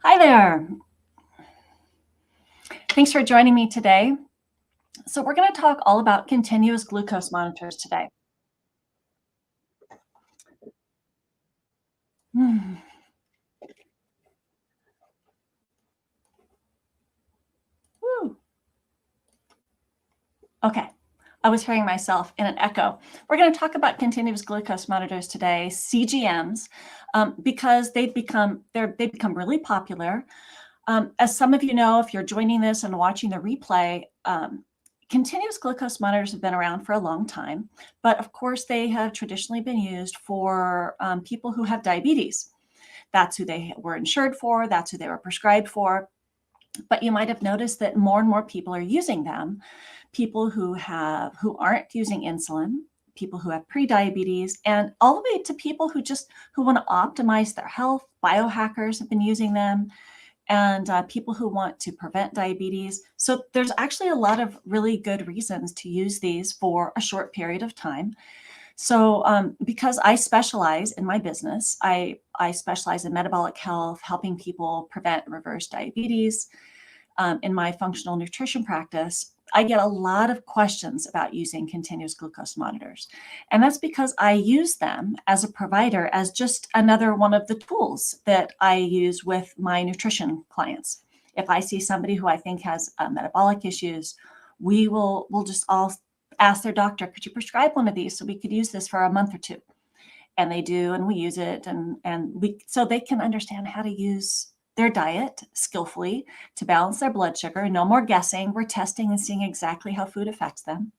Hi there. Thanks for joining me today. So we're going to talk all about continuous glucose monitors today. Hmm. Woo. Okay. I was hearing myself in an echo. We're going to talk about continuous glucose monitors today, CGMs, because they've become really popular. As some of you know, if you're joining this and watching the replay, continuous glucose monitors have been around for a long time, but of course they have traditionally been used for people who have diabetes. That's who they were insured for. That's who they were prescribed for. But you might have noticed that more and more people are using them. People who aren't using insulin, people who have prediabetes, and all the way to people who want to optimize their health. Biohackers have been using them, and people who want to prevent diabetes. So there's actually a lot of really good reasons to use these for a short period of time. So because I specialize in my business, I specialize in metabolic health, helping people prevent and reverse diabetes. In my functional nutrition practice, I get a lot of questions about using continuous glucose monitors. And that's because I use them as a provider as just another one of the tools that I use with my nutrition clients. If I see somebody who I think has metabolic issues, we'll just all ask their doctor, could you prescribe one of these so we could use this for a month or two? And they do, and we use it, so they can understand how to use their diet skillfully to balance their blood sugar. No more guessing. We're testing and seeing exactly how food affects them.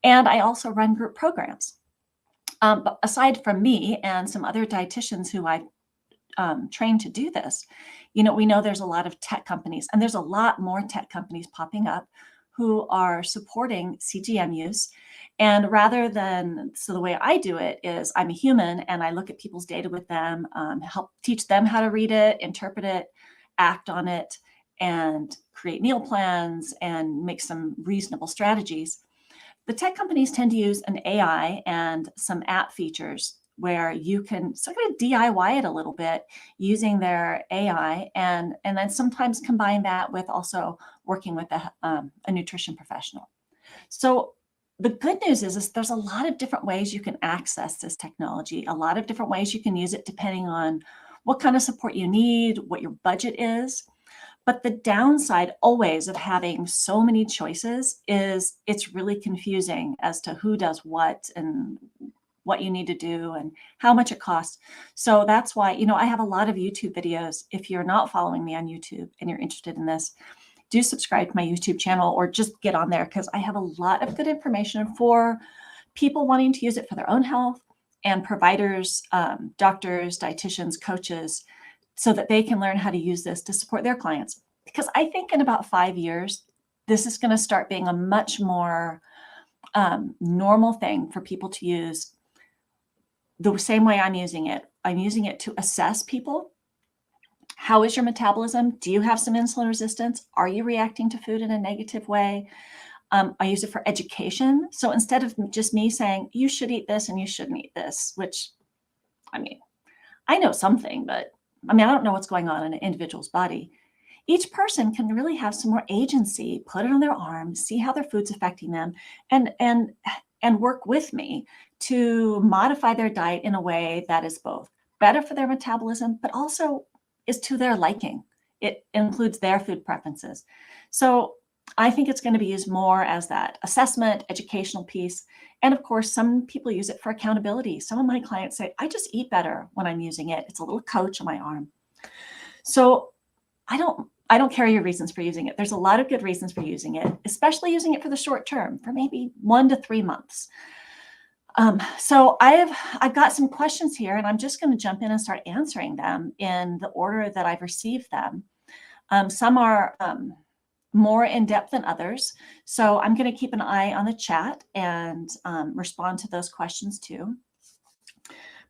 And I also run group programs. But aside from me and some other dietitians who I've trained to do this, we know there's a lot of tech companies, and there's a lot more tech companies popping up who are supporting CGM use. And so the way I do it is I'm a human and I look at people's data with them, help teach them how to read it, interpret it, act on it, and create meal plans and make some reasonable strategies. The tech companies tend to use an AI and some app features where you can sort of DIY it a little bit using their AI, and then sometimes combine that with also working with a nutrition professional. So the good news is there's a lot of different ways you can access this technology, a lot of different ways you can use it depending on what kind of support you need, what your budget is. But the downside always of having so many choices is it's really confusing as to who does what and what you need to do and how much it costs. So that's why, I have a lot of YouTube videos. If you're not following me on YouTube and you're interested in this, do subscribe to my YouTube channel or just get on there, because I have a lot of good information for people wanting to use it for their own health, and providers, doctors, dietitians, coaches, so that they can learn how to use this to support their clients. Because I think in about 5 years, this is going to start being a much more normal thing for people to use the same way I'm using it. I'm using it to assess people. How is your metabolism? Do you have some insulin resistance? Are you reacting to food in a negative way? I use it for education. So instead of just me saying, you should eat this and you shouldn't eat this, which, I know something, but I don't know what's going on in an individual's body. Each person can really have some more agency, put it on their arm, see how their food's affecting them, and work with me to modify their diet in a way that is both better for their metabolism, but also is to their liking. It includes their food preferences. So I think it's going to be used more as that assessment, educational piece. And of course, some people use it for accountability. Some of my clients say, I just eat better when I'm using it. It's a little coach on my arm. So I don't care your reasons for using it. There's a lot of good reasons for using it, especially using it for the short term, for maybe 1 to 3 months. So I've got some questions here, and I'm just going to jump in and start answering them in the order that I've received them. Some are more in depth than others, so I'm going to keep an eye on the chat and respond to those questions too.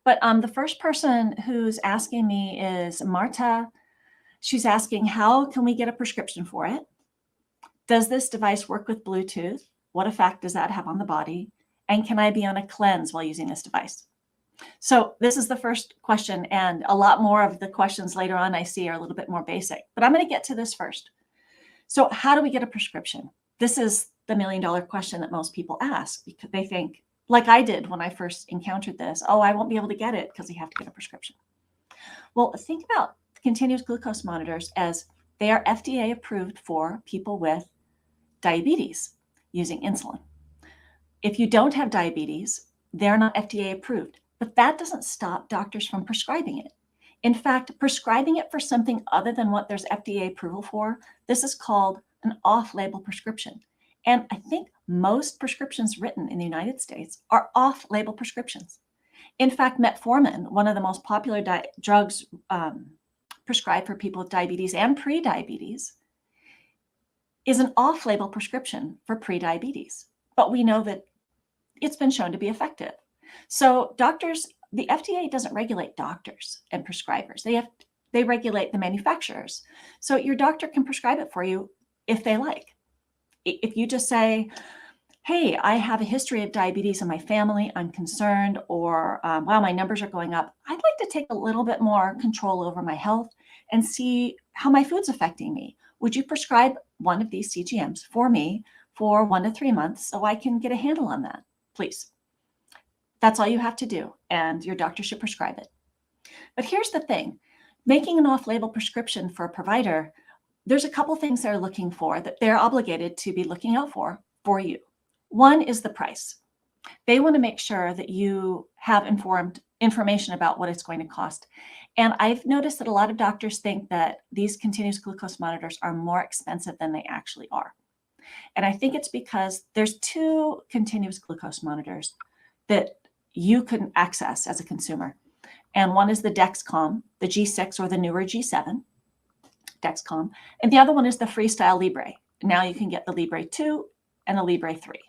But the first person who's asking me is Marta. She's asking, how can we get a prescription for it? Does this device work with Bluetooth? What effect does that have on the body? And can I be on a cleanse while using this device? So this is the first question, and a lot more of the questions later on I see are a little bit more basic, but I'm going to get to this first. So how do we get a prescription? This is the $1,000,000 question that most people ask, because they think, like I did when I first encountered this, oh, I won't be able to get it because you have to get a prescription. Well, think about continuous glucose monitors as they are FDA approved for people with diabetes using insulin. If you don't have diabetes, they're not FDA approved, but that doesn't stop doctors from prescribing it. In fact, prescribing it for something other than what there's FDA approval for, this is called an off-label prescription. And I think most prescriptions written in the United States are off-label prescriptions. In fact, metformin, one of the most popular drugs prescribed for people with diabetes and pre-diabetes, is an off-label prescription for pre-diabetes. But we know that it's been shown to be effective. So doctors, the FDA doesn't regulate doctors and prescribers. They regulate the manufacturers. So your doctor can prescribe it for you if they like. If you just say, hey, I have a history of diabetes in my family, I'm concerned, or wow, my numbers are going up, I'd like to take a little bit more control over my health and see how my food's affecting me. Would you prescribe one of these CGMs for me for 1 to 3 months so I can get a handle on that? Please. That's all you have to do, and your doctor should prescribe it. But here's the thing. Making an off-label prescription for a provider, there's a couple things they're looking for that they're obligated to be looking out for you. One is the price. They want to make sure that you have informed information about what it's going to cost. And I've noticed that a lot of doctors think that these continuous glucose monitors are more expensive than they actually are. And I think it's because there's 2 continuous glucose monitors that you can access as a consumer. And one is the Dexcom, the G6 or the newer G7, Dexcom. And the other one is the Freestyle Libre. Now you can get the Libre 2 and the Libre 3.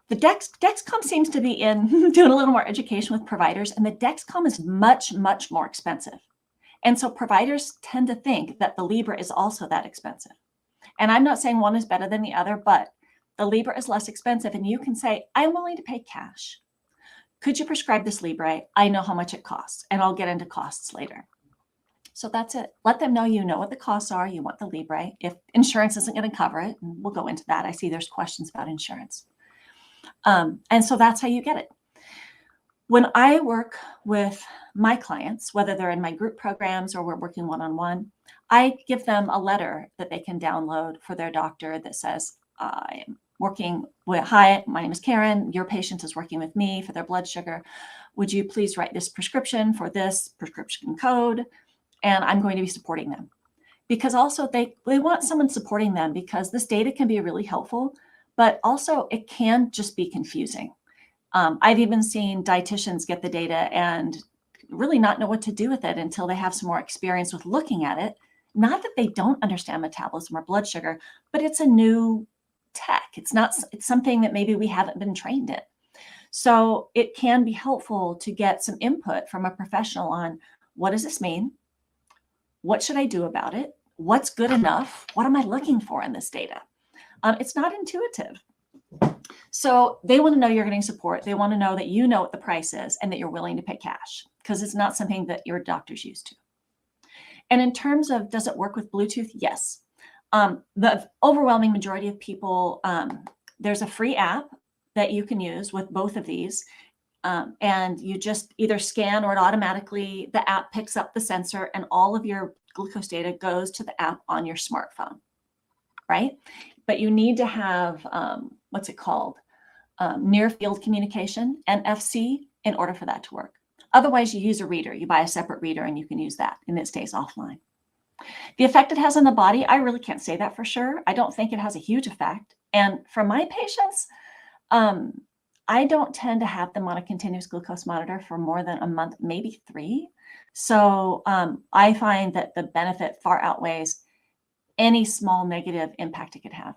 The Dexcom seems to be doing a little more education with providers, and the Dexcom is much, much more expensive. And so providers tend to think that the Libre is also that expensive. And I'm not saying one is better than the other, but the Libre is less expensive, and you can say, I'm willing to pay cash. Could you prescribe this Libre? I know how much it costs, and I'll get into costs later. So that's it. Let them know you know what the costs are. You want the Libre. If insurance isn't going to cover it, and we'll go into that. I see there's questions about insurance. And so that's how you get it. When I work with my clients, whether they're in my group programs or we're working one-on-one, I give them a letter that they can download for their doctor that says, I am working with, hi, my name is Karen. Your patient is working with me for their blood sugar. Would you please write this prescription for this prescription code? And I'm going to be supporting them. Because also they want someone supporting them, because this data can be really helpful, but also it can just be confusing. I've even seen dietitians get the data and really not know what to do with it until they have some more experience with looking at it. Not that they don't understand metabolism or blood sugar, but it's a new tech. It's something that maybe we haven't been trained in. So it can be helpful to get some input from a professional on, what does this mean? What should I do about it? What's good enough? What am I looking for in this data? It's not intuitive. So they want to know you're getting support. They want to know that you know what the price is and that you're willing to pay cash, because it's not something that your doctor's used to. And in terms of, does it work with Bluetooth? Yes. The overwhelming majority of people, there's a free app that you can use with both of these. And you just either scan, or it automatically, the app picks up the sensor and all of your glucose data goes to the app on your smartphone, right? But you need to have, what's it called? Near field communication, NFC, in order for that to work. Otherwise, you use a reader. You buy a separate reader and you can use that, and it stays offline. The effect it has on the body, I really can't say that for sure. I don't think it has a huge effect. And for my patients, I don't tend to have them on a continuous glucose monitor for more than a month, maybe 3. So I find that the benefit far outweighs any small negative impact it could have.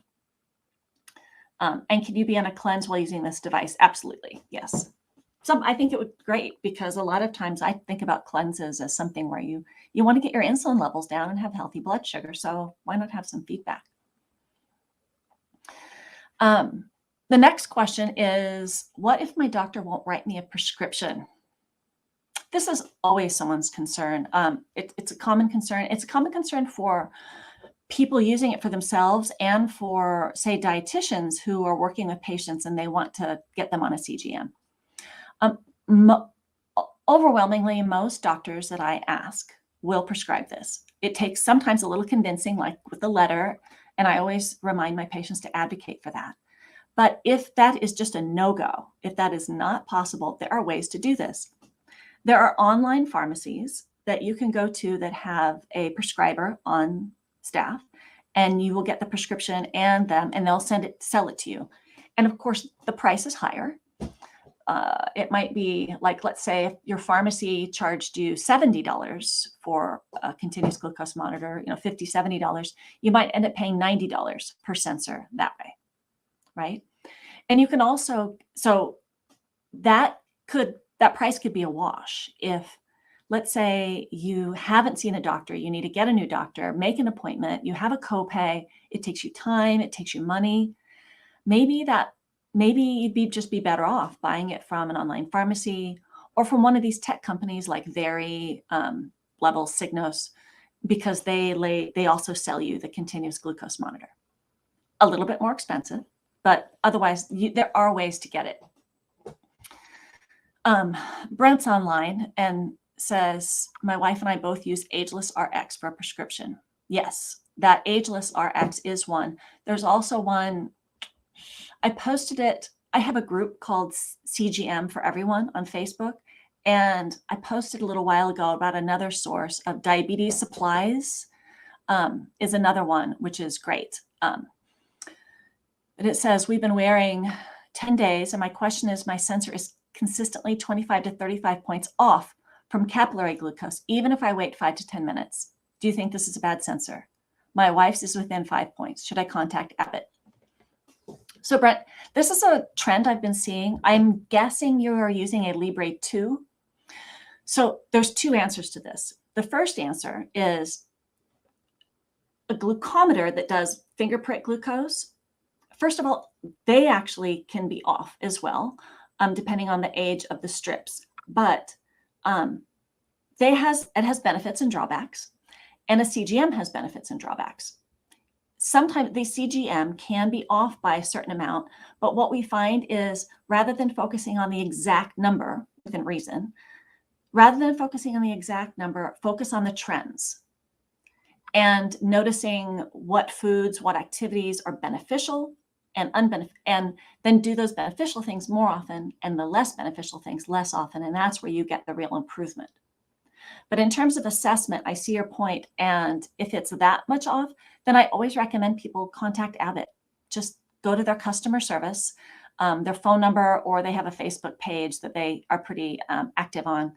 And can you be on a cleanse while using this device? Absolutely, yes. I think it would be great, because a lot of times I think about cleanses as something where you want to get your insulin levels down and have healthy blood sugar. So why not have some feedback? The next question is, what if my doctor won't write me a prescription? This is always someone's concern. It's a common concern. It's a common concern for people using it for themselves and for, say, dietitians who are working with patients and they want to get them on a CGM. Um, mo- Overwhelmingly, most doctors that I ask will prescribe this. It takes sometimes a little convincing, like with the letter, and I always remind my patients to advocate for that. But if that is just a no-go, if that is not possible, there are ways to do this. There are online pharmacies that you can go to that have a prescriber on staff, and you will get the prescription and they'll sell it to you. And of course, the price is higher. It might be like, let's say if your pharmacy charged you $70 for a continuous glucose monitor, $50, $70, you might end up paying $90 per sensor that way, right? And you can also, so that price could be a wash if, let's say you haven't seen a doctor, you need to get a new doctor, make an appointment, you have a copay, it takes you time, it takes you money. Maybe you'd just be better off buying it from an online pharmacy or from one of these tech companies like Very, Level, Signos, because they also sell you the continuous glucose monitor. A little bit more expensive, but otherwise there are ways to get it. Brent's online and says, my wife and I both use Ageless RX for a prescription. Yes, that Ageless RX is one. There's also one, I posted it. I have a group called CGM for Everyone on Facebook. And I posted a little while ago about another source of diabetes supplies, is another one, which is great. And it says, we've been wearing 10 days. And my question is, my sensor is consistently 25 to 35 points off from capillary glucose, even if I wait 5 to 10 minutes. Do you think this is a bad sensor? My wife's is within 5 points. Should I contact Abbott? So Brent, this is a trend I've been seeing. I'm guessing you are using a Libre 2. So there's two answers to this. The first answer is a glucometer that does finger prick glucose. First of all, they actually can be off as well, depending on the age of the strips. But it has benefits and drawbacks, and a CGM has benefits and drawbacks. Sometimes the CGM can be off by a certain amount, but what we find is rather than focusing on the exact number within reason, focus on the trends and noticing what foods, what activities are beneficial and unbeneficial, and then do those beneficial things more often and the less beneficial things less often. And that's where you get the real improvement. But in terms of assessment, I see your point. And if it's that much off, then I always recommend people contact Abbott. Just go to their customer service, their phone number, or they have a Facebook page that they are pretty active on,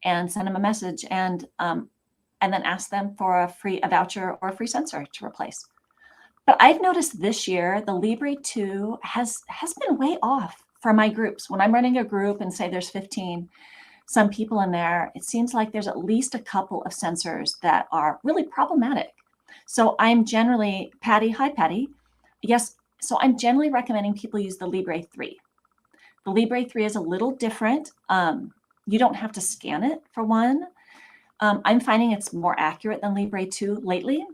and send them a message and then ask them for a voucher or a free sensor to replace. But I've noticed this year, the Libre 2 has been way off for my groups. When I'm running a group and say there's 15, some people in there, it seems like there's at least a couple of sensors that are really problematic. So I'm generally, hi Patty. Yes, so I'm generally recommending people use the Libre 3. The Libre 3 is a little different. You don't have to scan it for one. I'm finding it's more accurate than Libre 2 lately.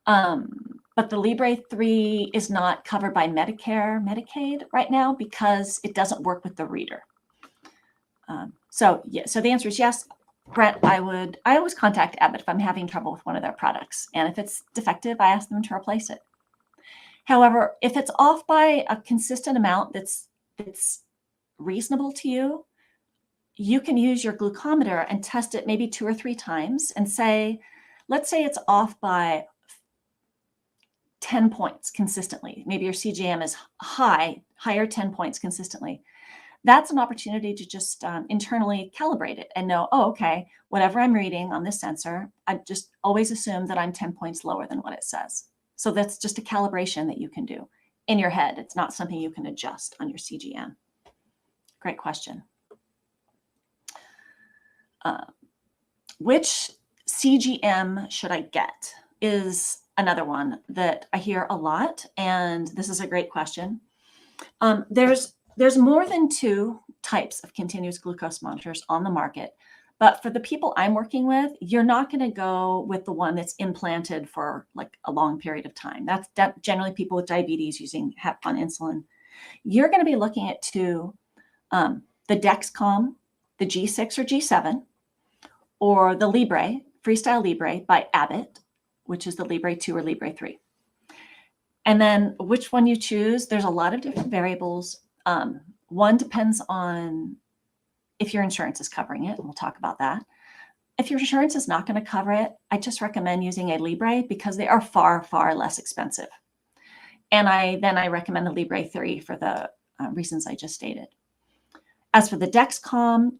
But the Libre 3 is not covered by Medicare, Medicaid right now because it doesn't work with the reader. So the answer is yes, Brent. I always contact Abbott if I'm having trouble with one of their products. And if it's defective, I ask them to replace it. However, if it's off by a consistent amount that's reasonable to you, you can use your glucometer and test it maybe 2 or 3 times and say, let's say it's off by 10 points consistently. Maybe your CGM is higher 10 points consistently. That's an opportunity to just internally calibrate it and know, oh, okay, whatever I'm reading on this sensor, I just always assume that I'm 10 points lower than what it says. So that's just a calibration that you can do in your head. It's not something you can adjust on your CGM. Great question. Which CGM should I get is another one that I hear a lot. And this is a great question. There's more than 2 types of continuous glucose monitors on the market, but for the people I'm working with, you're not going to go with the one that's implanted for like a long period of time. That's generally people with diabetes using on insulin. You're going to be looking at 2, the Dexcom, the G6 or G7, or the Libre, Freestyle Libre by Abbott, which is the Libre 2 or Libre 3. And then which one you choose, there's a lot of different variables. One depends on if your insurance is covering it, and we'll talk about that. If your insurance is not going to cover it, I just recommend using a Libre because they are far, far less expensive. And I recommend the Libre 3 for the reasons I just stated. As for the Dexcom,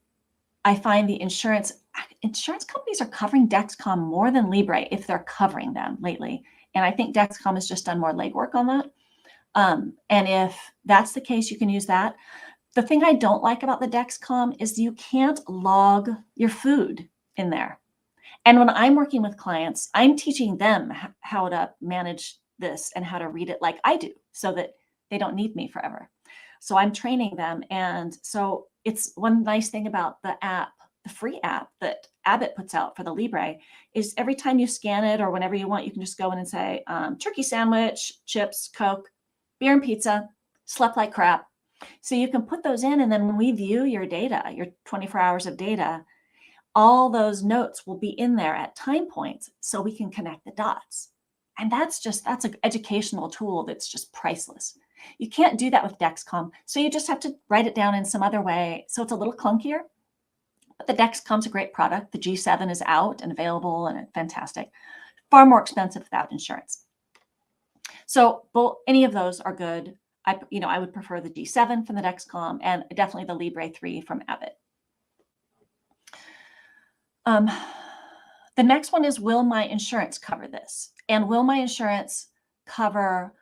I find the insurance companies are covering Dexcom more than Libre if they're covering them lately. And I think Dexcom has just done more legwork on that. And if that's the case, you can use that. The thing I don't like about the Dexcom is you can't log your food in there. And when I'm working with clients, I'm teaching them how to manage this and how to read it like I do so that they don't need me forever. So I'm training them. And so it's one nice thing about the app, the free app that Abbott puts out for the Libre is every time you scan it or whenever you want, you can just go in and say, turkey sandwich, chips, Coke, beer and pizza, slept like crap. So you can put those in. And then when we view your data, your 24 hours of data, all those notes will be in there at time points so we can connect the dots. And that's an educational tool that's just priceless. You can't do that with Dexcom. So you just have to write it down in some other way. So it's a little clunkier, but the Dexcom's a great product. The G7 is out and available and fantastic. Far more expensive without insurance. So any of those are good. I would prefer the G7 from the Dexcom and definitely the Libre 3 from Abbott. The next one is, will my insurance cover this? And will my insurance cover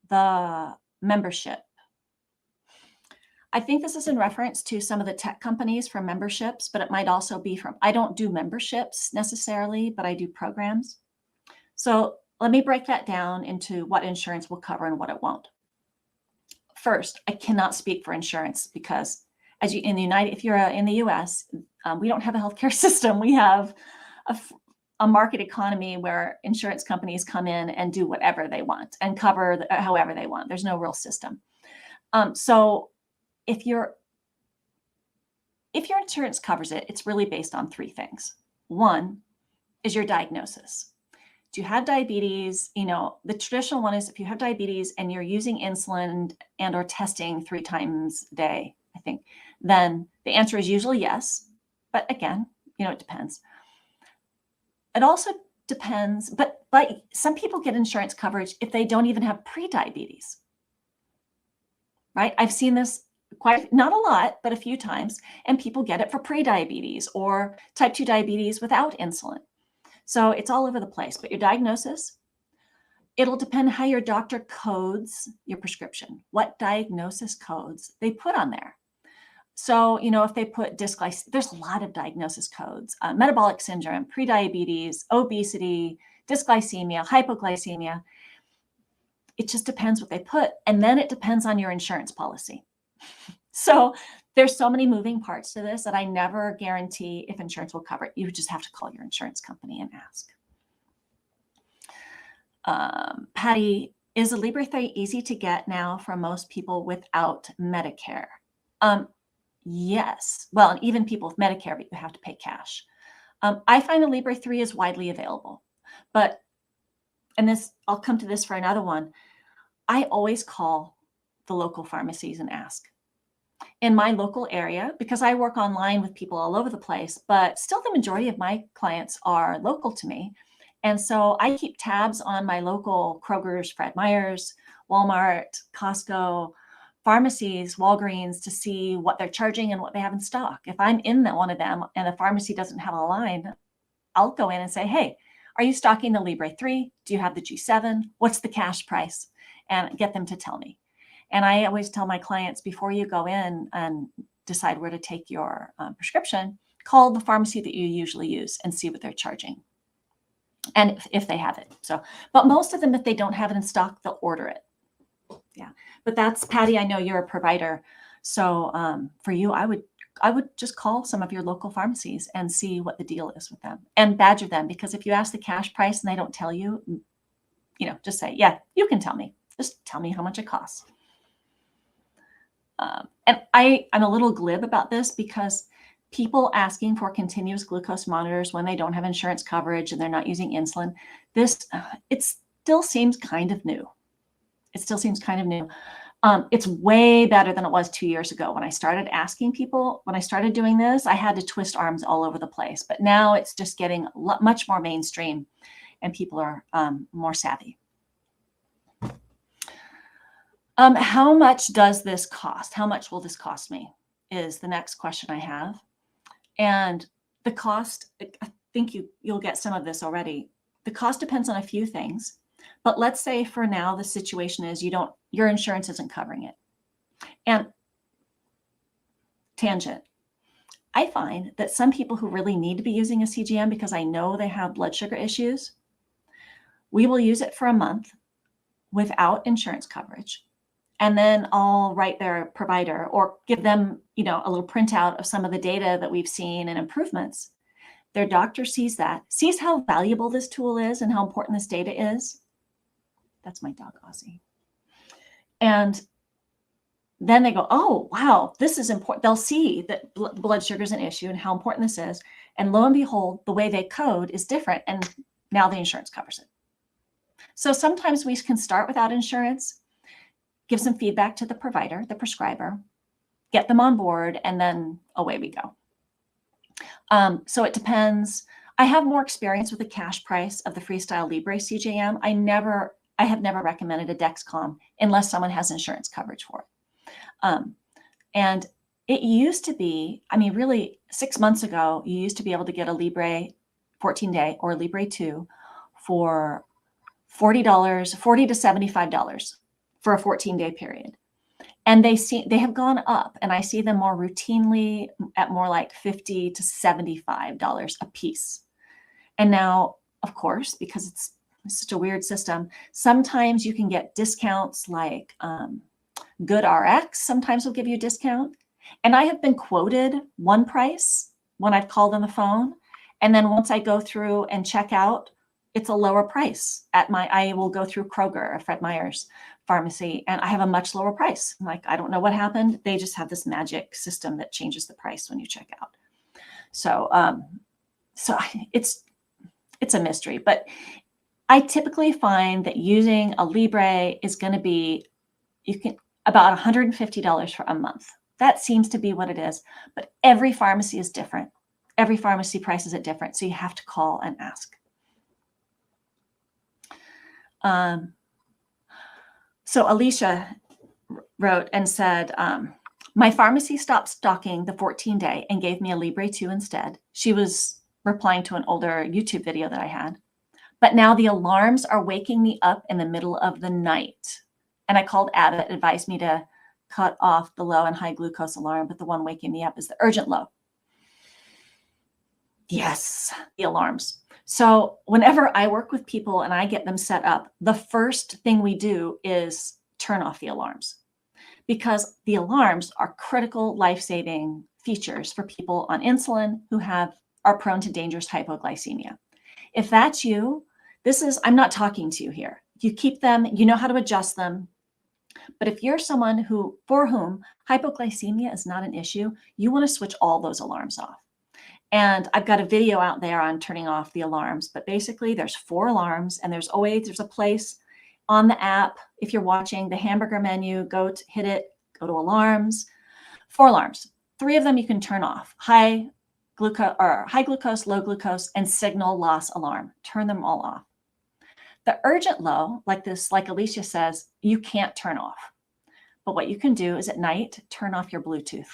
the membership? I think this is in reference to some of the tech companies for memberships, but it might also be I don't do memberships necessarily, but I do programs. So let me break that down into what insurance will cover and what it won't. First, I cannot speak for insurance because if you're in the US, we don't have a healthcare system. We have a market economy where insurance companies come in and do whatever they want and cover however they want. There's no real system. So if your insurance covers it, it's really based on 3 things. One is your diagnosis. Do you have diabetes? The traditional one is if you have diabetes and you're using insulin and or testing 3 times a day, I think, then the answer is usually yes. But again, it depends. It also depends, but some people get insurance coverage if they don't even have pre-diabetes, right? I've seen this not a lot, but a few times, and people get it for pre-diabetes or type 2 diabetes without insulin. So it's all over the place, but your diagnosis, it'll depend how your doctor codes your prescription, what diagnosis codes they put on there. So, if they put dysglycemia, there's a lot of diagnosis codes, metabolic syndrome, prediabetes, obesity, dysglycemia, hypoglycemia. It just depends what they put. And then it depends on your insurance policy. So there's so many moving parts to this that I never guarantee if insurance will cover it. You just have to call your insurance company and ask. Patty, is a Libre 3 easy to get now for most people without Medicare? Yes. Well, and even people with Medicare, but you have to pay cash. I find the Libre 3 is widely available, I'll come to this for another one. I always call the local pharmacies and ask. In my local area, because I work online with people all over the place, but still the majority of my clients are local to me. And so I keep tabs on my local Kroger's, Fred Meyer's, Walmart, Costco, pharmacies, Walgreens, to see what they're charging and what they have in stock. If I'm in one of them and the pharmacy doesn't have a line, I'll go in and say, hey, are you stocking the Libre 3? Do you have the G7? What's the cash price? And get them to tell me. And I always tell my clients, before you go in and decide where to take your prescription, call the pharmacy that you usually use and see what they're charging. And if they have it. But most of them, if they don't have it in stock, they'll order it. Yeah. But that's, Patty, I know you're a provider. So for you, I would just call some of your local pharmacies and see what the deal is with them and badger them. Because if you ask the cash price and they don't tell you, just say, yeah, you can tell me. Just tell me how much it costs. And I'm a little glib about this because people asking for continuous glucose monitors when they don't have insurance coverage and they're not using insulin, it still seems kind of new. It still seems kind of new. It's way better than it was 2 years ago. When I started asking people, when I started doing this, I had to twist arms all over the place. But now it's just getting much more mainstream and people are more savvy. How much does this cost? How much will this cost me is the next question I have. And the cost, I think you'll get some of this already. The cost depends on a few things. But let's say for now, the situation is your insurance isn't covering it. And tangent, I find that some people who really need to be using a CGM because I know they have blood sugar issues, we will use it for a month without insurance coverage. And then I'll write their provider or give them, a little printout of some of the data that we've seen and improvements. Their doctor sees that, sees how valuable this tool is and how important this data is. That's my dog, Ozzy. And then they go, oh, wow, this is important. They'll see that blood sugar is an issue and how important this is. And lo and behold, the way they code is different. And now the insurance covers it. So sometimes we can start without insurance, give some feedback to the provider, the prescriber, get them on board, and then away we go. So it depends. I have more experience with the cash price of the Freestyle Libre CGM. I have never recommended a Dexcom unless someone has insurance coverage for it. And it used to be, really 6 months ago, you used to be able to get a Libre 14-day or a Libre 2 for $40 to $75 for a 14-day period. And they have gone up, and I see them more routinely at more like $50 to $75 a piece. And now, of course, because it's such a weird system, sometimes you can get discounts like GoodRx sometimes will give you a discount. And I have been quoted one price when I've called on the phone. And then once I go through and check out, it's a lower price I will go through Kroger or Fred Meyer's pharmacy and I have a much lower price. I don't know what happened. They just have this magic system that changes the price when you check out. So, it's a mystery, but I typically find that using a Libre is going to be, about $150 for a month. That seems to be what it is, but every pharmacy is different. Every pharmacy prices it different. So you have to call and ask. So Alicia wrote and said, my pharmacy stopped stocking the 14-day and gave me a Libre 2 instead. She was replying to an older YouTube video that I had. But now the alarms are waking me up in the middle of the night. And I called Abbott, advised me to cut off the low and high glucose alarm, but the one waking me up is the urgent low. Yes, the alarms. So whenever I work with people and I get them set up, the first thing we do is turn off the alarms because the alarms are critical life-saving features for people on insulin who are prone to dangerous hypoglycemia. If that's you, I'm not talking to you here. You keep them, you know how to adjust them. But if you're someone for whom hypoglycemia is not an issue, you want to switch all those alarms off. And I've got a video out there on turning off the alarms, but basically there's 4 alarms and there's a place on the app. If you're watching the hamburger menu, hit it, go to alarms, 4 alarms. 3 of them you can turn off: high glucose, low glucose, and signal loss alarm. Turn them all off. The urgent low, like Alicia says, you can't turn off. But what you can do is at night, turn off your Bluetooth.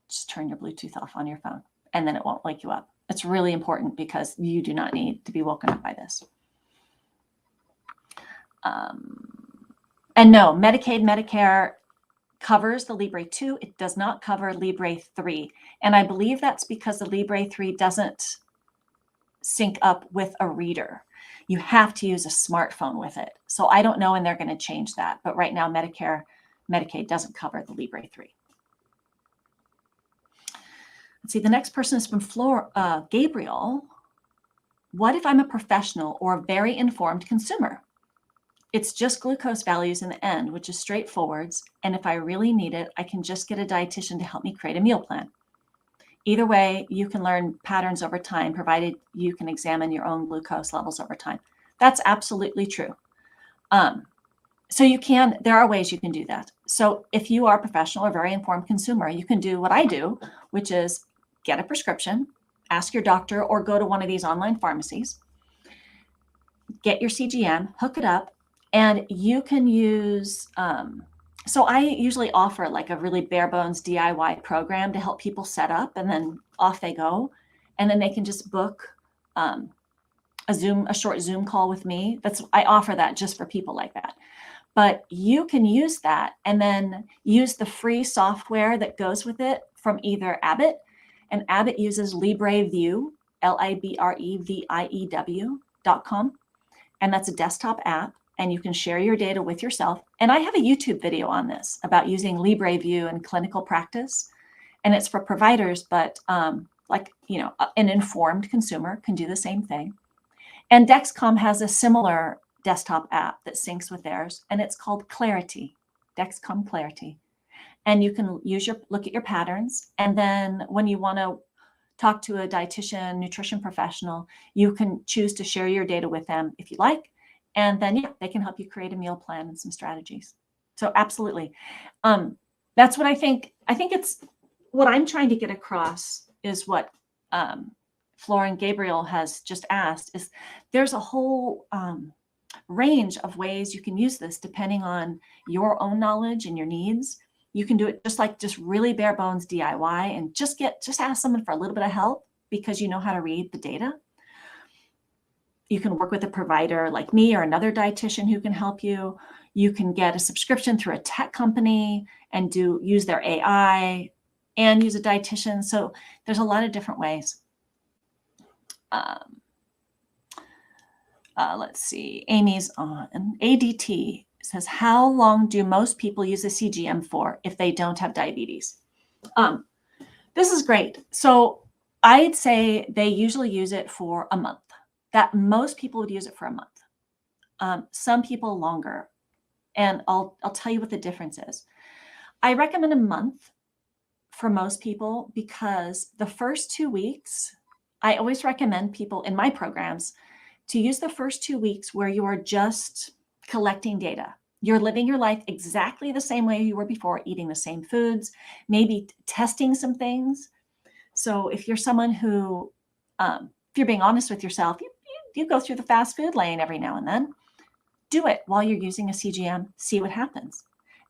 Just turn your Bluetooth off on your phone, and then it won't wake you up. It's really important because you do not need to be woken up by this. And no, Medicaid, Medicare covers the Libre 2. It does not cover Libre 3. And I believe that's because the Libre 3 doesn't sync up with a reader. You have to use a smartphone with it. So I don't know when they're going to change that. But right now, Medicaid doesn't cover the Libre 3. Let's see, the next person is from Gabriel. What if I'm a professional or a very informed consumer? It's just glucose values in the end, which is straightforward. And if I really need it, I can just get a dietitian to help me create a meal plan. Either way, you can learn patterns over time, provided you can examine your own glucose levels over time. That's absolutely true. So there are ways you can do that. So if you are a professional or very informed consumer, you can do what I do, which is get a prescription, ask your doctor, or go to one of these online pharmacies, get your CGM, hook it up, and you can use, so I usually offer like a really bare bones DIY program to help people set up, and then off they go. And then they can just book a short Zoom call with me. I offer that just for people like that. But you can use that and then use the free software that goes with it from either Abbott, and Abbott uses LibreView, LibreView.com. And that's a desktop app, and you can share your data with yourself. And I have a YouTube video on this about using LibreView in clinical practice. And it's for providers, but an informed consumer can do the same thing. And Dexcom has a similar desktop app that syncs with theirs, and it's called Clarity, Dexcom Clarity. And you can look at your patterns. And then when you want to talk to a dietitian, nutrition professional, you can choose to share your data with them if you like. And then, they can help you create a meal plan and some strategies. So absolutely. That's what I think. I think it's what I'm trying to get across is what Flora and Gabriel has just asked is there's a whole range of ways you can use this depending on your own knowledge and your needs. You can do it just really bare bones DIY and just ask someone for a little bit of help because you know how to read the data. You can work with a provider like me or another dietitian who can help you. You can get a subscription through a tech company and use their AI and use a dietitian. So there's a lot of different ways. Let's see, Amy's on. ADT says, how long do most people use a CGM for if they don't have diabetes? This is great. So I'd say they usually use it for a month. That most people would use it for a month. Some people longer. And I'll tell you what the difference is. I recommend a month for most people because the first 2 weeks, I always recommend people in my programs to use the first 2 weeks where you are just collecting data. You're living your life exactly the same way you were before, eating the same foods, maybe testing some things. So if you're someone who, if you're being honest with yourself, you go through the fast food lane every now and then. Do it while you're using a CGM, see what happens.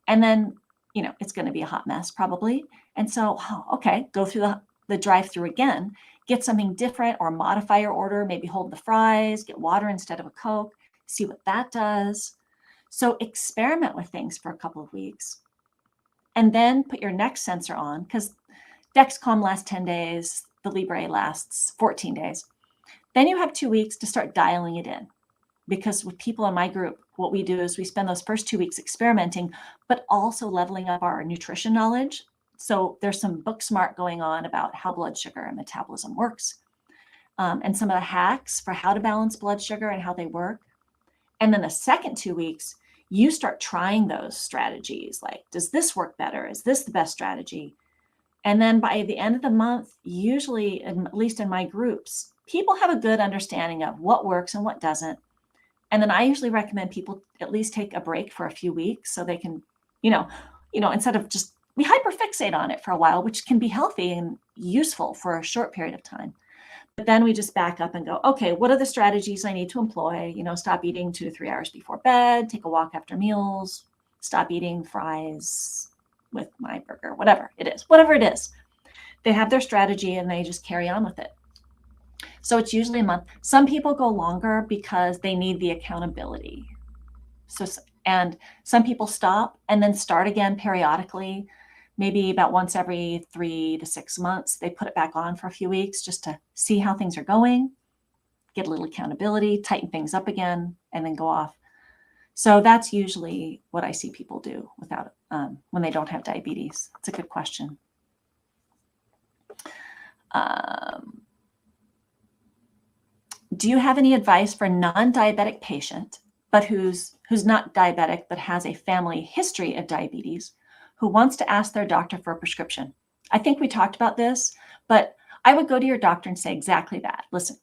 And then, it's going to be a hot mess probably. And so, okay, go through the drive-through again, get something different or modify your order, maybe hold the fries, get water instead of a Coke, see what that does. So experiment with things for a couple of weeks and then put your next sensor on because Dexcom lasts 10 days, the Libre lasts 14 days. Then you have 2 weeks to start dialing it in because with people in my group, what we do is we spend those first 2 weeks experimenting, but also leveling up our nutrition knowledge. So there's some book smart going on about how blood sugar and metabolism works and some of the hacks for how to balance blood sugar and how they work. And then the second 2 weeks, you start trying those strategies. Like, does this work better? Is this the best strategy? And then by the end of the month, usually, at least in my groups, people have a good understanding of what works and what doesn't. And then I usually recommend people at least take a break for a few weeks so they can, instead of just we hyperfixate on it for a while, which can be healthy and useful for a short period of time. But then we just back up and go, okay, what are the strategies I need to employ? Stop eating 2 to 3 hours before bed, take a walk after meals, stop eating fries with my burger, whatever it is. They have their strategy and they just carry on with it. So it's usually a month. Some people go longer because they need the accountability. And some people stop and then start again periodically, maybe about once every 3 to 6 months. They put it back on for a few weeks just to see how things are going. get a little accountability, tighten things up again, and then go off. So that's usually what I see people do without when they don't have diabetes. It's a good question. Do you have any advice for a non-diabetic patient, but who's not diabetic, but has a family history of diabetes, who wants to ask their doctor for a prescription? I think we talked about this, but I would go to your doctor and say exactly that. Listen,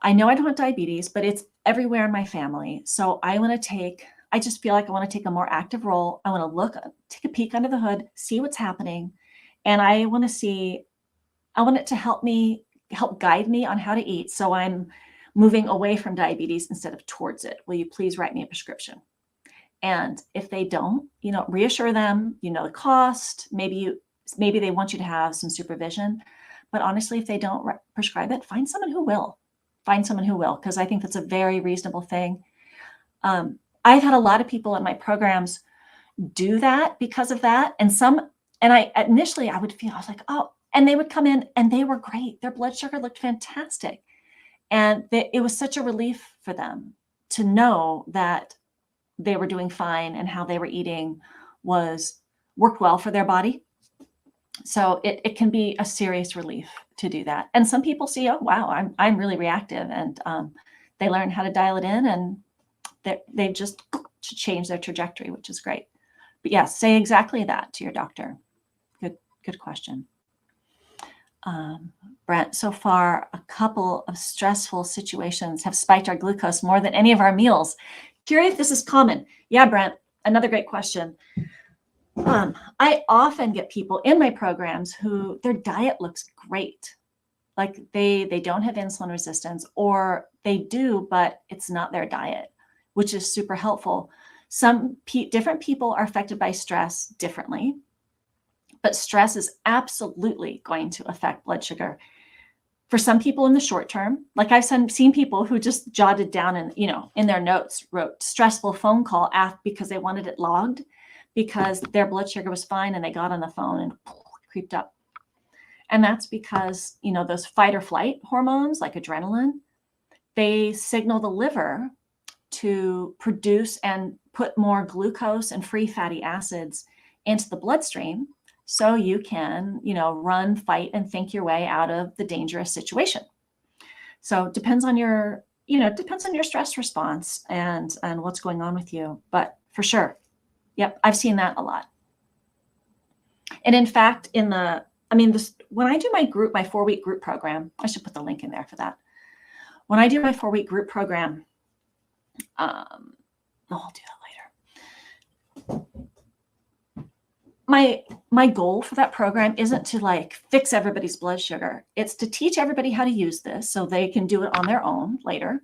I know I don't have diabetes, but it's everywhere in my family. So I just feel like I want to take a more active role. I want to look, take a peek under the hood, see what's happening. And I want it to help guide me on how to eat. So I'm moving away from diabetes instead of towards it. Will you please write me a prescription? And if they don't, reassure them, the cost, maybe they want you to have some supervision, but honestly, if they don't prescribe it, find someone who will. Because I think that's a very reasonable thing. I've had a lot of people in my programs do that because of that. And initially I was like, oh, and they would come in and they were great. Their blood sugar looked fantastic. And it was such a relief for them to know that they were doing fine and how they were eating worked well for their body. So it can be a serious relief to do that. And some people see, oh, wow, I'm really reactive, and they learn how to dial it in, and they've just changed their trajectory, which is great. But yes, say exactly that to your doctor. Good question. Brent, so far, a couple of stressful situations have spiked our glucose more than any of our meals. Curious if this is common. Yeah, Brent, another great question. I often get people in my programs who their diet looks great. Like they don't have insulin resistance, or they do, but it's not their diet, which is super helpful. Different people are affected by stress differently, but stress is absolutely going to affect blood sugar. For some people in the short term, like I've seen people who just jotted down and, in their notes wrote stressful phone call because they wanted it logged, because their blood sugar was fine and they got on the phone and creeped up. And that's because, those fight or flight hormones like adrenaline, they signal the liver to produce and put more glucose and free fatty acids into the bloodstream, so you can, run, fight, and think your way out of the dangerous situation. So it depends on your stress response and what's going on with you. But for sure, yep, I've seen that a lot. And in fact, when I do my 4-week group program, I should put the link in there for that. When I do my 4-week group program, I'll do that later. My goal for that program isn't to fix everybody's blood sugar. It's to teach everybody how to use this so they can do it on their own later,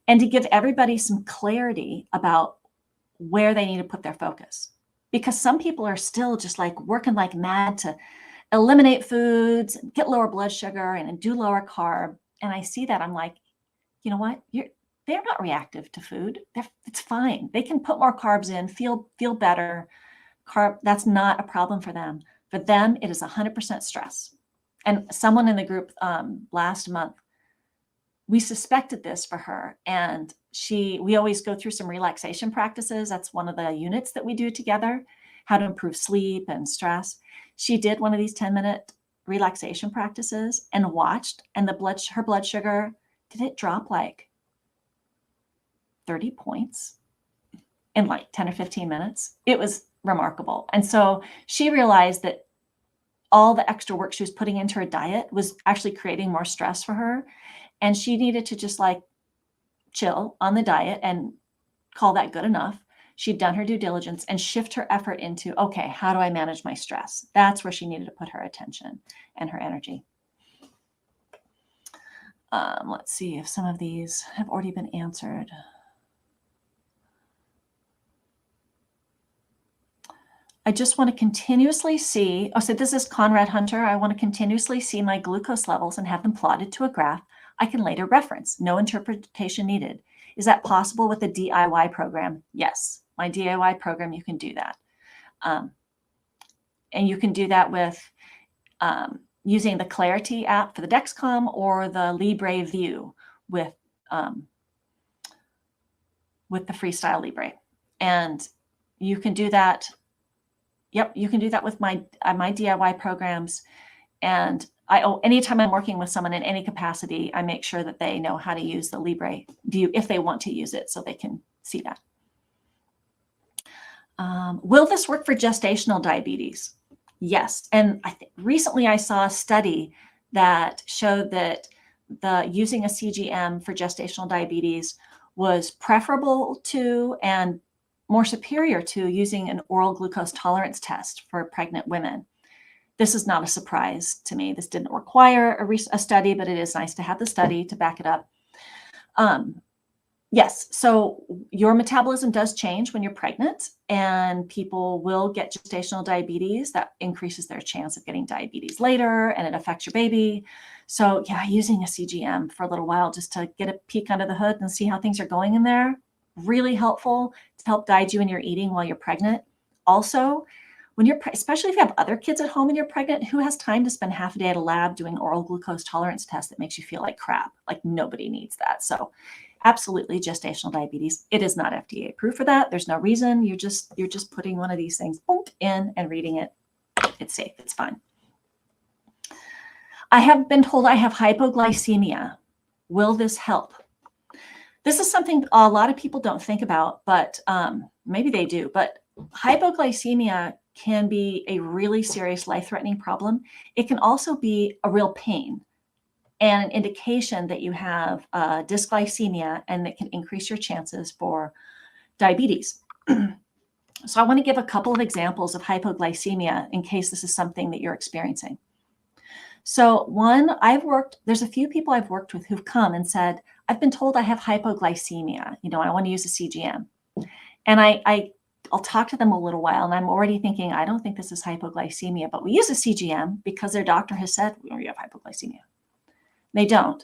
and to give everybody some clarity about where they need to put their focus. Because some people are still just working like mad to eliminate foods, get lower blood sugar, and do lower carb. And I see that, I'm like, you know what? They're not reactive to food. It's fine. They can put more carbs in, feel better. That's not a problem for them. For them, it is 100% stress. And someone in the group last month, we suspected this for her, and we always go through some relaxation practices. That's one of the units that we do together, how to improve sleep and stress. She did one of these 10-minute relaxation practices and watched, and her blood sugar, did it drop 30 points in 10 or 15 minutes? It was remarkable. And so she realized that all the extra work she was putting into her diet was actually creating more stress for her. And she needed to just chill on the diet and call that good enough. She'd done her due diligence and shift her effort into, okay, how do I manage my stress? That's where she needed to put her attention and her energy. Let's see if some of these have already been answered. I just want to continuously see, so this is Conrad Hunter. I want to continuously see my glucose levels and have them plotted to a graph I can later reference. No interpretation needed. Is that possible with the DIY program? Yes, my DIY program, you can do that. And you can do that with using the Clarity app for the Dexcom or the Libre View with the Freestyle Libre. And you can do that. Yep, you can do that with my DIY programs. And anytime I'm working with someone in any capacity, I make sure that they know how to use the Libre View if they want to use it, so they can see that. Will this work for gestational diabetes? Yes. And recently I saw a study that showed that using a CGM for gestational diabetes was preferable to and more superior to using an oral glucose tolerance test for pregnant women. This is not a surprise to me. This didn't require a study, but it is nice to have the study to back it up. Yes, so your metabolism does change when you're pregnant, and people will get gestational diabetes. That increases their chance of getting diabetes later, and it affects your baby. So yeah, using a CGM for a little while just to get a peek under the hood and see how things are going in there, really helpful to help guide you in your eating while you're pregnant. Also, when especially if you have other kids at home and you're pregnant, who has time to spend half a day at a lab doing oral glucose tolerance test that makes you feel like crap? Like, nobody needs that. So absolutely, gestational diabetes. It is not FDA approved for that. There's no reason. You're just putting one of these things in and reading it. It's safe. It's fine. I have been told I have hypoglycemia. Will this help? This is something a lot of people don't think about, but maybe they do. But hypoglycemia can be a really serious life-threatening problem. It can also be a real pain and an indication that you have dysglycemia, and that can increase your chances for diabetes. So I want to give a couple of examples of hypoglycemia in case this is something that you're experiencing. So one, there's a few people I've worked with who've come and said, I've been told I have hypoglycemia, I want to use a CGM. And I'll talk to them a little while, and I'm already thinking, I don't think this is hypoglycemia, but we use a CGM because their doctor has said, you have hypoglycemia. They don't.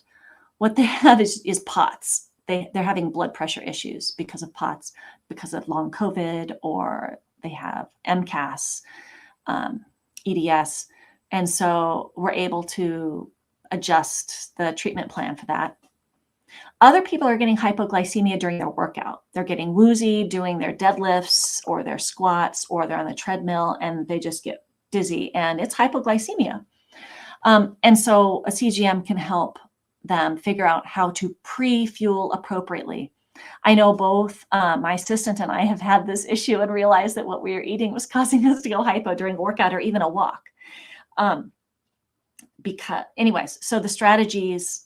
What they have is POTS. They're having blood pressure issues because of POTS, because of long COVID, or they have MCAS, EDS. And so we're able to adjust the treatment plan for that. Other people are getting hypoglycemia during their workout. They're getting woozy doing their deadlifts or their squats, or they're on the treadmill and they just get dizzy, and it's hypoglycemia. And so a CGM can help them figure out how to pre-fuel appropriately. I know both my assistant and I have had this issue and realized that what we were eating was causing us to go hypo during a workout or even a walk. So the strategies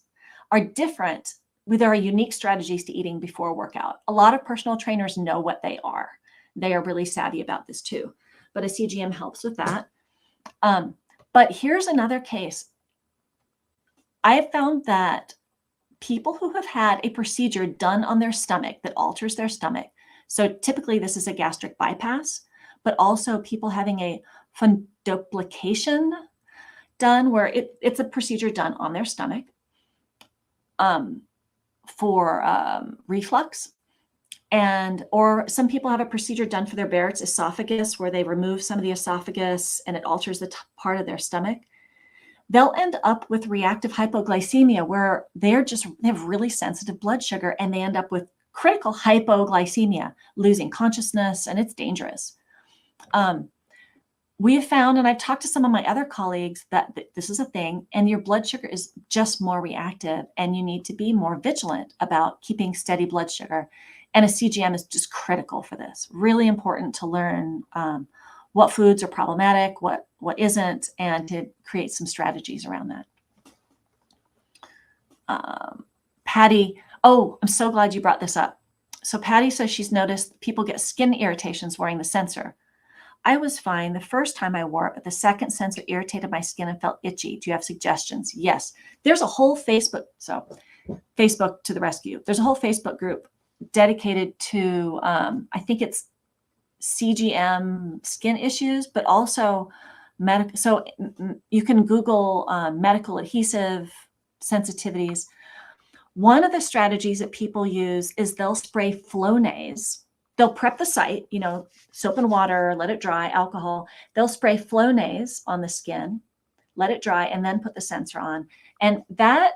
are different. There are unique strategies to eating before a workout. A lot of personal trainers know what they are. They are really savvy about this too, but a CGM helps with that. But here's another case. I have found that people who have had a procedure done on their stomach that alters their stomach, so typically this is a gastric bypass, but also people having a fundoplication done, where it's a procedure done on their stomach for reflux. Or some people have a procedure done for their Barrett's esophagus, where they remove some of the esophagus and it alters the part of their stomach. They'll end up with reactive hypoglycemia, where they have really sensitive blood sugar, and they end up with critical hypoglycemia, losing consciousness, and it's dangerous. We have found, and I've talked to some of my other colleagues, that this is a thing, and your blood sugar is just more reactive, and you need to be more vigilant about keeping steady blood sugar. And a CGM is just critical for this. Really important to learn what foods are problematic, what isn't, and to create some strategies around that. Patty, I'm so glad you brought this up. So Patty says she's noticed people get skin irritations wearing the sensor. I was fine the first time I wore it, but the second sensor irritated my skin and felt itchy. Do you have suggestions? Yes. There's a whole Facebook to the rescue. There's a whole Facebook group dedicated to, I think it's CGM skin issues, but also medical. So you can Google medical adhesive sensitivities. One of the strategies that people use is they'll spray Flonase. They'll prep the site, soap and water, let it dry, alcohol. They'll spray Flonase on the skin, let it dry, and then put the sensor on. And that,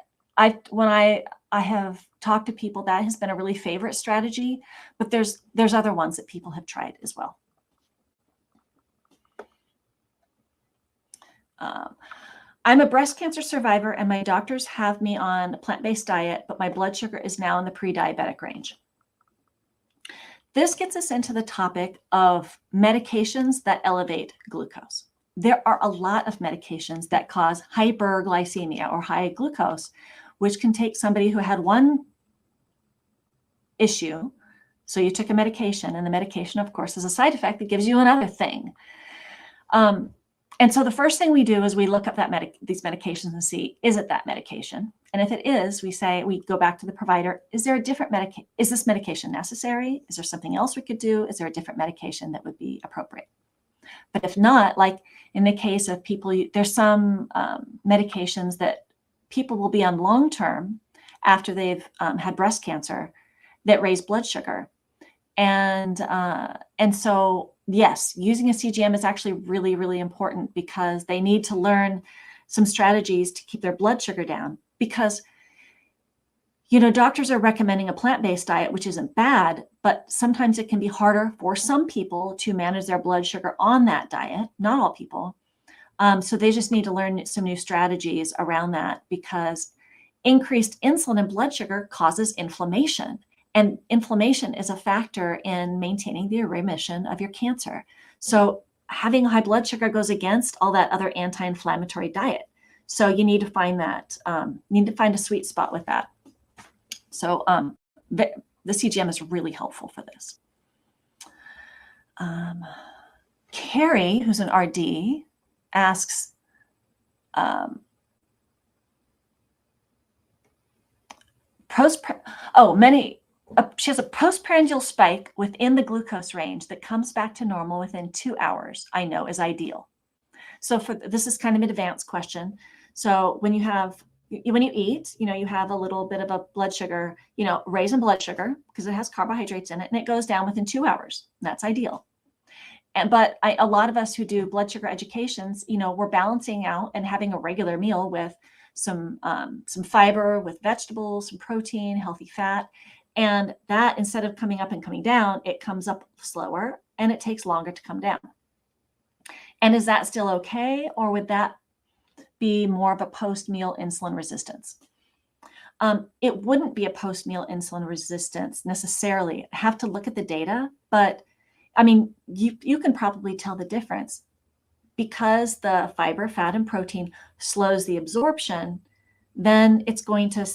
when I have talked to people, that has been a really favorite strategy, but there's other ones that people have tried as well. I'm a breast cancer survivor and my doctors have me on a plant-based diet, but my blood sugar is now in the pre-diabetic range. This gets us into the topic of medications that elevate glucose. There are a lot of medications that cause hyperglycemia or high glucose, which can take somebody who had one issue. So you took a medication, and the medication, of course, is a side effect that gives you another thing. And so the first thing we do is we look up these medications and see, is it that medication? And if it is, we go back to the provider. Is there a different medication? Is this medication necessary? Is there something else we could do? Is there a different medication that would be appropriate? But if not, like in the case of people, there's some medications that people will be on long-term after they've had breast cancer that raise blood sugar. And so, yes, using a CGM is actually really, really important because they need to learn some strategies to keep their blood sugar down. Because, doctors are recommending a plant-based diet, which isn't bad, but sometimes it can be harder for some people to manage their blood sugar on that diet, not all people. So they just need to learn some new strategies around that, because increased insulin and blood sugar causes inflammation. And inflammation is a factor in maintaining the remission of your cancer. So having high blood sugar goes against all that other anti-inflammatory diet. So you need to find a sweet spot with that. So the CGM is really helpful for this. Carrie, who's an RD, asks, she has a postprandial spike within the glucose range that comes back to normal within 2 hours, I know is ideal. So this is kind of an advanced question. So when you eat, you have a little bit of a blood sugar, raise in blood sugar because it has carbohydrates in it, and it goes down within 2 hours. That's ideal. But a lot of us who do blood sugar educations, we're balancing out and having a regular meal with some fiber, with vegetables, some protein, healthy fat. And that, instead of coming up and coming down, it comes up slower and it takes longer to come down. And is that still okay? Or would that be more of a post-meal insulin resistance? It wouldn't be a post-meal insulin resistance necessarily. I have to look at the data, but I mean, you can probably tell the difference because the fiber, fat, and protein slows the absorption. Then it's going to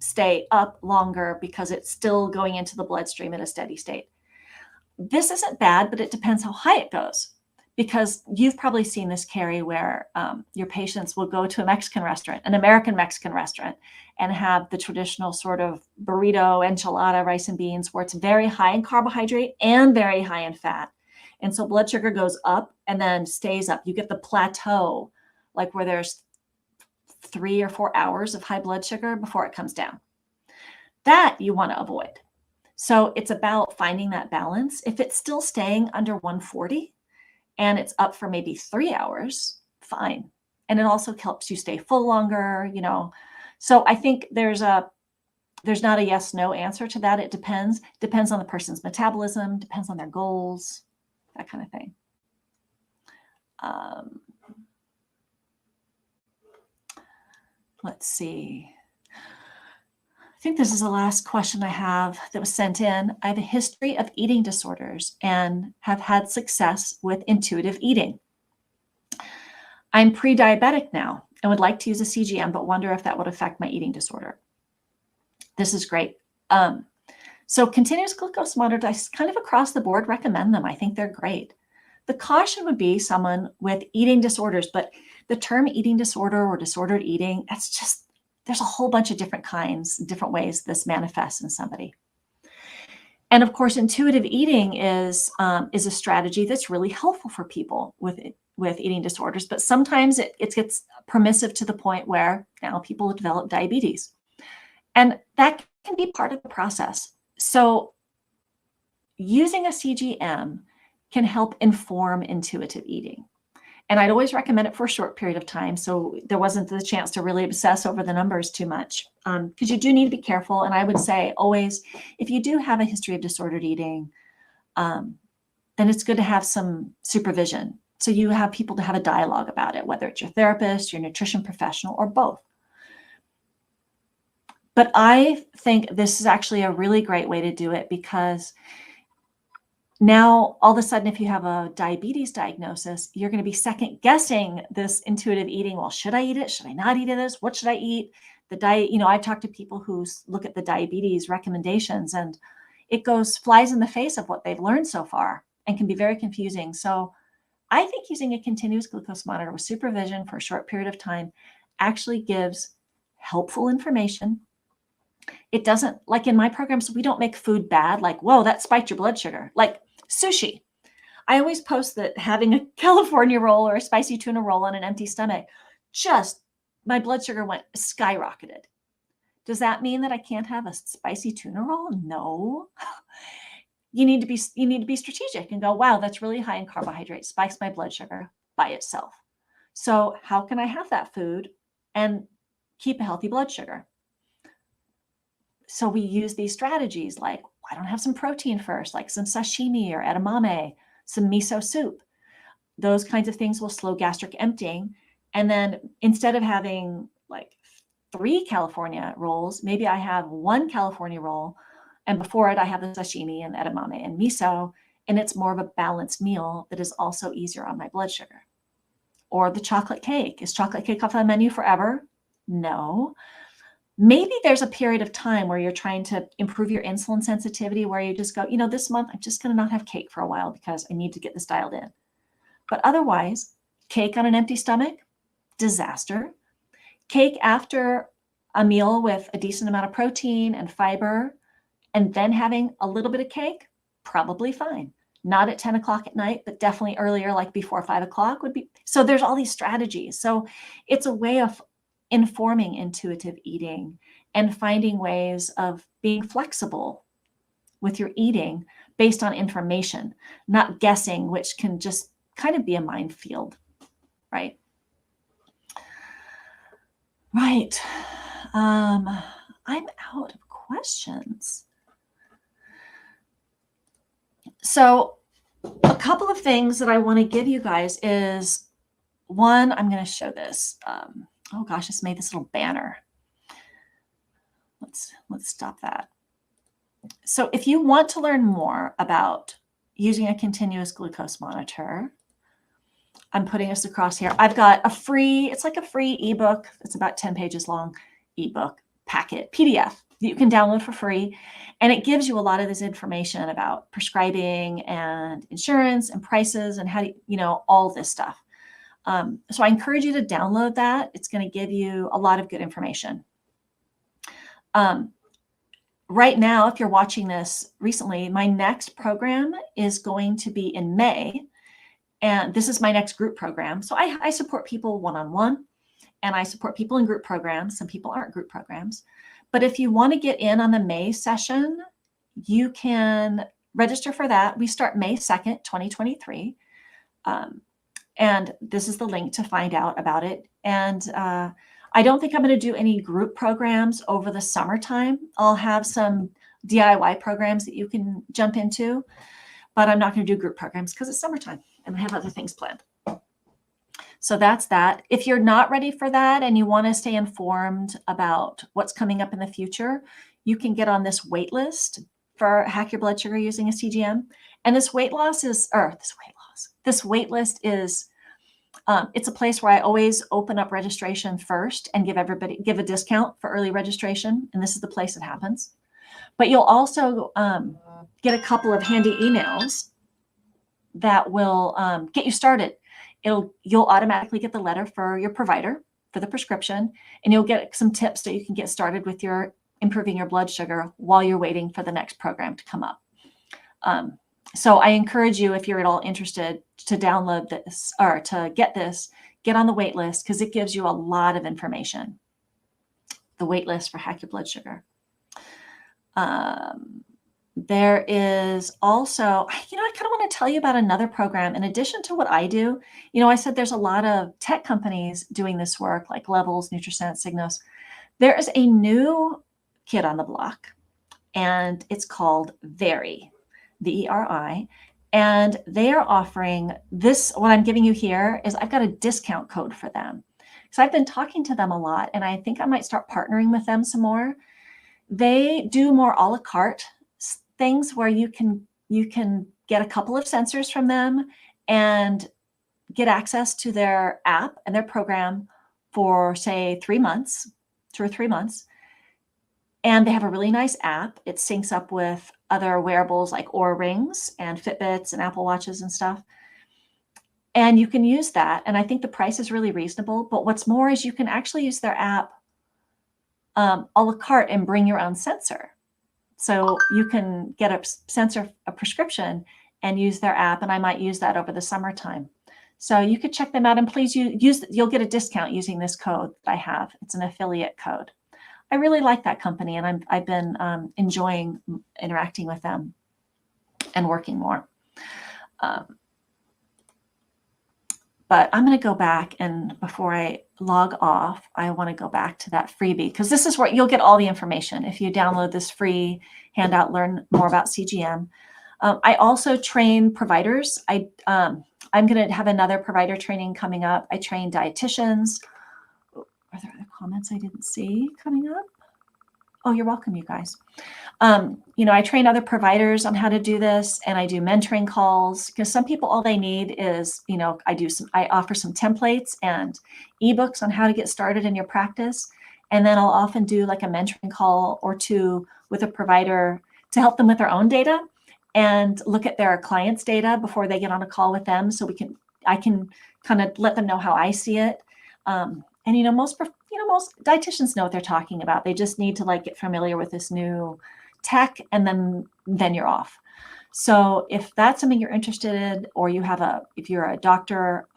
stay up longer because it's still going into the bloodstream at a steady state. This isn't bad, but it depends how high it goes, because you've probably seen this, Carrie, where your patients will go to a Mexican restaurant, an American Mexican restaurant, and have the traditional sort of burrito, enchilada, rice and beans, where it's very high in carbohydrate and very high in fat. And so blood sugar goes up and then stays up. You get the plateau, like where there's 3 or 4 hours of high blood sugar before it comes down. That you want to avoid. So it's about finding that balance. If it's still staying under 140 and it's up for maybe 3 hours, fine. And it also helps you stay full longer, So I think there's not a yes, no answer to that. It depends on the person's metabolism, depends on their goals, that kind of thing. Let's see. I think this is the last question I have that was sent in. I have a history of eating disorders and have had success with intuitive eating. I'm pre-diabetic now and would like to use a CGM, but wonder if that would affect my eating disorder. This is great. So continuous glucose monitors, I kind of across the board recommend them. I think they're great. The caution would be someone with eating disorders, but the term eating disorder or disordered eating, there's a whole bunch of different kinds, different ways this manifests in somebody. And of course, intuitive eating is a strategy that's really helpful for people with eating disorders, but sometimes it gets permissive to the point where now people develop diabetes. And that can be part of the process. So using a CGM can help inform intuitive eating. And I'd always recommend it for a short period of time. So there wasn't the chance to really obsess over the numbers too much, because you do need to be careful. And I would say always, if you do have a history of disordered eating, then it's good to have some supervision. So you have people to have a dialogue about it, whether it's your therapist, your nutrition professional, or both. But I think this is actually a really great way to do it, because now all of a sudden, if you have a diabetes diagnosis, you're going to be second guessing this intuitive eating. Well, should I eat it? Should I not eat this? What should I eat? The diet, I've talked to people who look at the diabetes recommendations, and it flies in the face of what they've learned so far and can be very confusing. So I think using a continuous glucose monitor with supervision for a short period of time actually gives helpful information. It doesn't, like in my programs, we don't make food bad. Like, whoa, that spiked your blood sugar. Like sushi. I always post that having a California roll or a spicy tuna roll on an empty stomach, my blood sugar skyrocketed. Does that mean that I can't have a spicy tuna roll? No. You need to be strategic and go, wow, that's really high in carbohydrates, spikes my blood sugar by itself. So how can I have that food and keep a healthy blood sugar? So we use these strategies like, why don't I have some protein first, like some sashimi or edamame, some miso soup. Those kinds of things will slow gastric emptying. And then instead of having like 3 California rolls, maybe I have 1 California roll, and before it, I have the sashimi and edamame and miso, and it's more of a balanced meal that is also easier on my blood sugar. Or the chocolate cake. Is chocolate cake off the menu forever? No. Maybe there's a period of time where you're trying to improve your insulin sensitivity, where you just go, this month I'm just going to not have cake for a while because I need to get this dialed in. But otherwise, cake on an empty stomach, disaster. Cake after a meal with a decent amount of protein and fiber, and then having a little bit of cake, probably fine. Not at 10 o'clock at night, but definitely earlier, like before 5 o'clock would be. So there's all these strategies. So it's a way of informing intuitive eating and finding ways of being flexible with your eating based on information, not guessing, which can just kind of be a minefield, right? Right. I'm out of questions. So a couple of things that I want to give you guys is, one, I'm going to show this. Oh gosh, this made this little banner. Let's stop that. So if you want to learn more about using a continuous glucose monitor, I'm putting this across here. I've got it's like a free ebook. It's about 10 pages long ebook packet, PDF that you can download for free. And it gives you a lot of this information about prescribing and insurance and prices and how to, all this stuff. So I encourage you to download that. It's going to give you a lot of good information. Right now, if you're watching this recently, my next program is going to be in May. And this is my next group program. So I support people one-on-one, and I support people in group programs. Some people aren't group programs. But if you want to get in on the May session, you can register for that. We start May 2nd, 2023. And this is the link to find out about it. And I don't think I'm going to do any group programs over the summertime. I'll have some DIY programs that you can jump into, but I'm not going to do group programs because it's summertime and I have other things planned. So that's that. If you're not ready for that and you want to stay informed about what's coming up in the future, you can get on this wait list for Hack Your Blood Sugar using a CGM. And this wait list is, it's a place where I always open up registration first and give a discount for early registration. And this is the place it happens. But you'll also get a couple of handy emails that will get you started. You'll automatically get the letter for your provider for the prescription, and you'll get some tips so you can get started with improving your blood sugar while you're waiting for the next program to come up. So I encourage you, if you're at all interested, to download this or to get on the wait list, because it gives you a lot of information. The wait list for Hack Your Blood Sugar. There is also, I kind of want to tell you about another program in addition to what I do. I said there's a lot of tech companies doing this work like Levels, Nutrisense, Signos. There is a new kid on the block, and it's called Veri, VERI. And they are offering this. What I'm giving you here is I've got a discount code for them. So I've been talking to them a lot, and I think I might start partnering with them some more. They do more a la carte things where you can get a couple of sensors from them and get access to their app and their program for, say, 3 months, 2 or 3 months. And they have a really nice app. It syncs up with other wearables like Oura Rings and Fitbits and Apple Watches and stuff. And you can use that. And I think the price is really reasonable. But what's more is you can actually use their app a la carte and bring your own sensor. So you can get a prescription and use their app. And I might use that over the summertime. So you could check them out, and please you'll get a discount using this code that I have. It's an affiliate code. I really like that company, and I've been enjoying interacting with them and working more. But I'm going to go back, and before I log off, I want to go back to that freebie, because this is where you'll get all the information. If you download this free handout, learn more about CGM. I also train providers. I'm going to have another provider training coming up. I train dietitians. Are there other comments I didn't see coming up? Oh, you're welcome, you guys. I train other providers on how to do this, and I do mentoring calls, because some people, all they need is, I offer some templates and ebooks on how to get started in your practice. And then I'll often do like a mentoring call or two with a provider to help them with their own data and look at their clients' data before they get on a call with them. So I can kind of let them know how I see it. And most dietitians know what they're talking about. They just need to get familiar with this new tech, and then you're off. So if that's something you're interested in, or if you're a doctor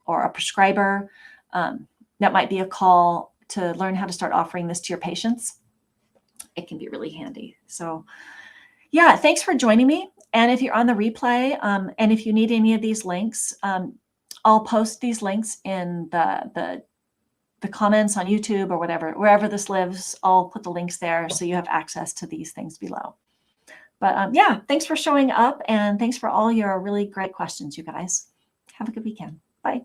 or a prescriber, that might be a call to learn how to start offering this to your patients. It can be really handy. So yeah, thanks for joining me. And if you're on the replay, and if you need any of these links, I'll post these links in the comments on YouTube or whatever, wherever this lives. I'll put the links there so you have access to these things below. But yeah, thanks for showing up, and thanks for all your really great questions, you guys. Have a good weekend. Bye.